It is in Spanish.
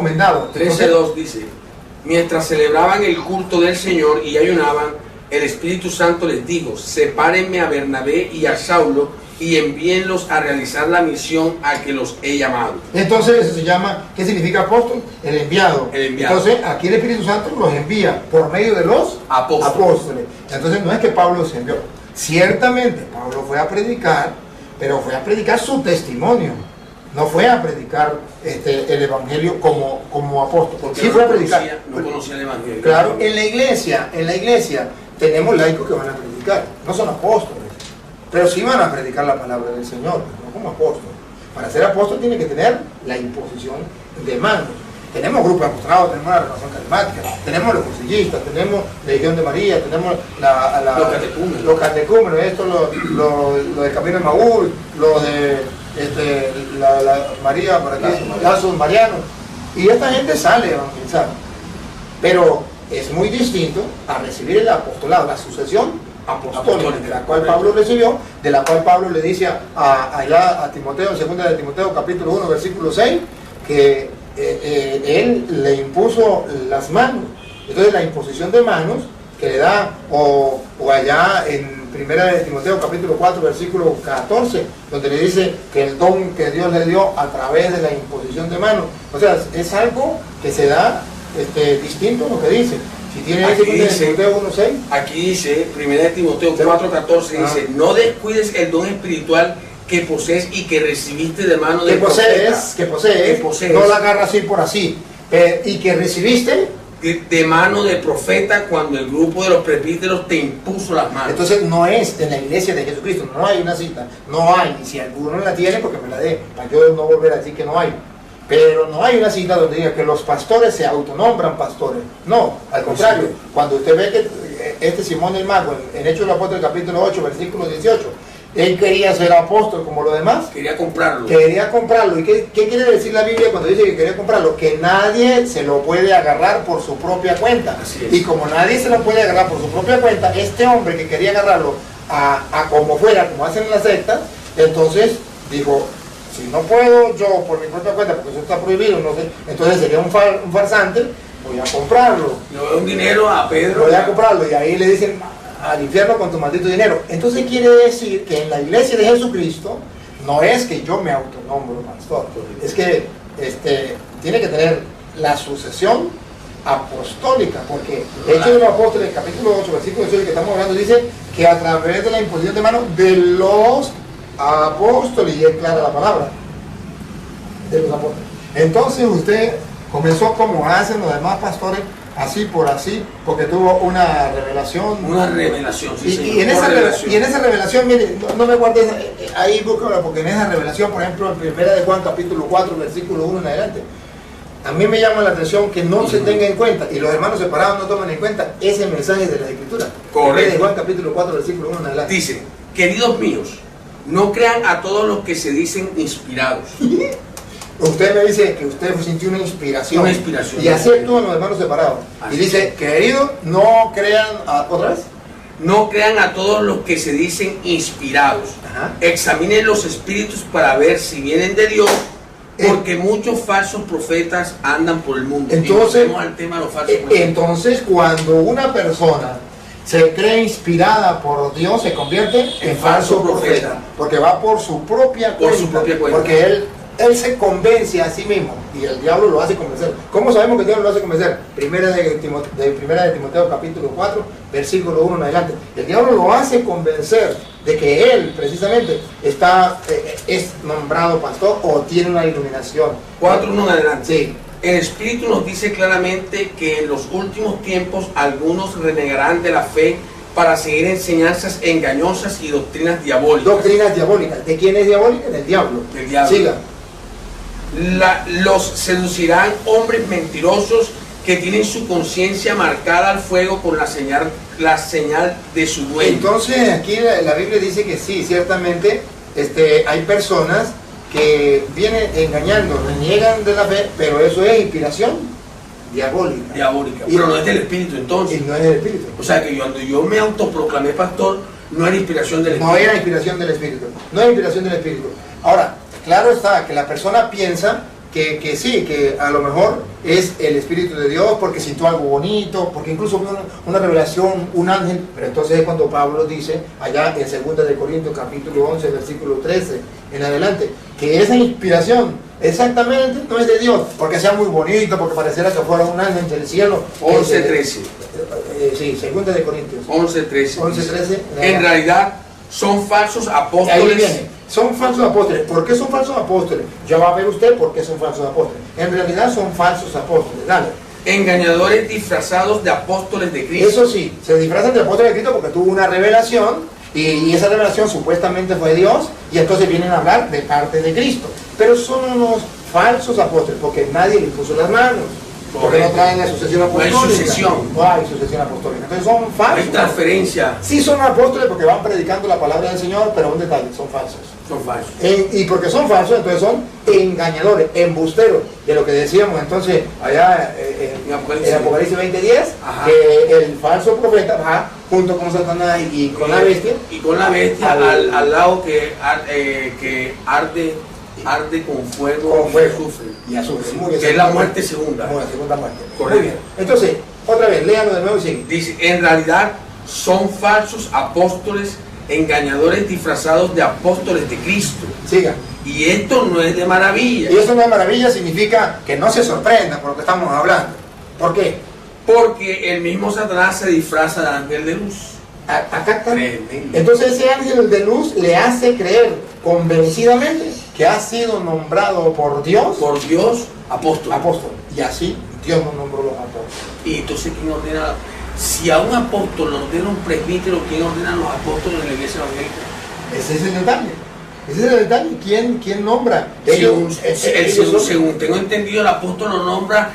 recomendado. 13:2 dice: mientras celebraban el culto del Señor y ayunaban, el Espíritu Santo les dijo: sepárenme a Bernabé y a Saulo y envíenlos a realizar la misión a que los he llamado. Entonces eso se llama, ¿qué significa apóstol? El enviado. El enviado. Entonces aquí el Espíritu Santo los envía por medio de los apóstoles. Entonces no es que Pablo se envió. Ciertamente Pablo fue a predicar, pero fue a predicar su testimonio. No fue a predicar el evangelio como apóstol. Porque sí fue a predicar. No conocía el evangelio. Claro, en la iglesia tenemos laicos que van a predicar, no son apóstoles, pero sí van a predicar la palabra del Señor, no como apóstol. Para ser apóstol tiene que tener la imposición de manos. Tenemos grupos apostolados, tenemos la renovación carismática, tenemos los cursillistas, tenemos la Legión de María, tenemos los catecúmenos, esto, lo de Camino de Maúl, lo de la María, por aquí, lazos marianos, y esta gente sale a evangelizar. Pero es muy distinto a recibir el apostolado, la sucesión apostólica, de la cual Pablo recibió, de la cual Pablo le dice allá a Timoteo, en 2 de Timoteo capítulo 1 versículo 6, que él le impuso las manos. Entonces la imposición de manos que le da, o allá en 1 de Timoteo capítulo 4 versículo 14, donde le dice que el don que Dios le dio a través de la imposición de manos, o sea, es algo que se da distinto a lo que dice. Si tiene aquí 2 de Timoteo 1.6, aquí dice 1 de Timoteo 4.14, dice: no descuides el don espiritual que posees y que recibiste de mano del profeta. Que posees, no la agarras así por así, y que recibiste de mano del profeta cuando el grupo de los presbíteros te impuso las manos. Entonces no es en la iglesia de Jesucristo, no hay una cita, no hay, y si alguno no la tiene, porque me la dé, para yo no volver a decir que no hay. Pero no hay una cita donde diga que los pastores se autonombran pastores. No, al contrario, cuando usted ve que Simón el Mago, en Hechos del Apóstol capítulo 8, versículo 18, él quería ser apóstol como los demás. Quería comprarlo. ¿Y qué quiere decir la Biblia cuando dice que quería comprarlo? Que nadie se lo puede agarrar por su propia cuenta. Y como nadie se lo puede agarrar por su propia cuenta, este hombre que quería agarrarlo a como fuera, como hacen en las sectas, entonces dijo: si no puedo yo por mi propia cuenta, porque eso está prohibido, no sé, entonces sería un farsante, voy a comprarlo. Le doy un dinero a Pedro. Voy a comprarlo, y ahí le dicen: al infierno con tu maldito dinero. Entonces quiere decir que en la iglesia de Jesucristo no es que yo me autonombro pastor, es que tiene que tener la sucesión apostólica, porque el Hecho de los Apóstoles, capítulo 8, versículo 18 que estamos hablando, dice que a través de la imposición de manos de los apóstoles, y es clara la palabra, de los apóstoles. Entonces usted comenzó como hacen los demás pastores, así por así, porque tuvo una revelación. Una revelación, sí, señor. Y en esa revelación, mire, no me guardes ahí, búscalo, porque en esa revelación, por ejemplo, en 1 de Juan capítulo 4, versículo 1 en adelante, a mí me llama la atención que no se tenga en cuenta, y los hermanos separados no toman en cuenta ese mensaje de la Escritura. Correcto. 1 de Juan capítulo 4, versículo 1 en adelante. Dice: queridos míos, no crean a todos los que se dicen inspirados. Usted me dice que usted sintió una inspiración. Una inspiración. Y así actúan los hermanos separados. Así y dice: querido, no crean ¿otra vez? No crean a todos los que se dicen inspirados. Ajá. Examinen los espíritus para ver si vienen de Dios, porque muchos falsos profetas andan por el mundo. Entonces, al tema de los falsos profetas. Entonces, cuando una persona se cree inspirada por Dios, se convierte en falso profeta, porque va por su propia cuenta, porque él se convence a sí mismo, y el diablo lo hace convencer. ¿Cómo sabemos que el diablo lo hace convencer? Primera de Timoteo capítulo 4, versículo 1 en adelante. El diablo lo hace convencer de que él precisamente es nombrado pastor o tiene una iluminación. 4:1 en adelante. Sí. El Espíritu nos dice claramente que en los últimos tiempos algunos renegarán de la fe para seguir enseñanzas engañosas y doctrinas diabólicas. Doctrinas diabólicas. ¿De quién es diabólica? Del diablo. Del diablo. Siga. Los seducirán hombres mentirosos que tienen su conciencia marcada al fuego con la señal de su dueño. Entonces aquí la Biblia dice que sí, ciertamente hay personas que vienen engañando, reniegan de la fe, pero eso es inspiración diabólica. Pero no es del Espíritu entonces. Y no es del Espíritu. O sea que cuando yo me autoproclamé pastor, no era inspiración del Espíritu. No era inspiración del Espíritu. No era inspiración del Espíritu. Ahora, claro está que la persona piensa que sí, que a lo mejor es el Espíritu de Dios porque sintió algo bonito, porque incluso vio una revelación, un ángel, pero entonces es cuando Pablo dice, allá en 2 de Corintios capítulo 11, versículo 13, en adelante, que esa inspiración exactamente no es de Dios, porque sea muy bonito, porque pareciera que fuera un ángel del cielo. 11:13. Sí, 2 de Corintios. 11:13. 11:13. En realidad son falsos Ahí apóstoles. viene. Son falsos apóstoles. ¿Por qué son falsos apóstoles? Ya va a ver usted por qué son falsos apóstoles. En realidad son falsos apóstoles. Dale. Engañadores disfrazados de apóstoles de Cristo. Eso sí, se disfrazan de apóstoles de Cristo porque tuvo una revelación y esa revelación supuestamente fue Dios y entonces vienen a hablar de parte de Cristo. Pero son unos falsos apóstoles porque nadie les puso las manos. Porque no traen la sucesión apostólica. No hay sucesión. No hay sucesión apostólica. Entonces son No falsos. hay transferencia. Sí son apóstoles porque van predicando la palabra del Señor, pero un detalle, son falsos. Son falsos. Y porque son falsos, entonces son engañadores, embusteros, de lo que decíamos entonces allá en Apocalipsis 20:10, Ajá. que el falso profeta va junto con Satanás y con la bestia. Y con la bestia al lado que arde con fuego, Con fuego. y azufre. Y azufre. Sí, Muy bien, que es la segunda muerte segunda. Bueno, la segunda muerte. Correcto. Muy bien. Entonces, otra vez, léalo de nuevo y sigue. Dice, en realidad son falsos apóstoles, engañadores disfrazados de apóstoles de Cristo. Siga. Y esto no es de maravilla, Y eso no es maravilla, significa que no se sorprenda por lo que estamos hablando. ¿Por qué? porque el mismo Satanás se disfraza de ángel de luz. Acá está. Tremendo. Entonces ese ángel de luz le hace creer convencidamente que ha sido nombrado por Dios Por Dios, apóstol. apóstol. Y así Dios nos nombró los apóstoles. Y entonces, ¿quién ordena? Si a un apóstol nos ordena un presbítero, ¿quién ordena a los apóstoles en la iglesia evangélica? Ese es el detalle. Ese es el detalle. ¿Quién nombra? Según, Ellos son- según tengo entendido, el apóstol lo nombra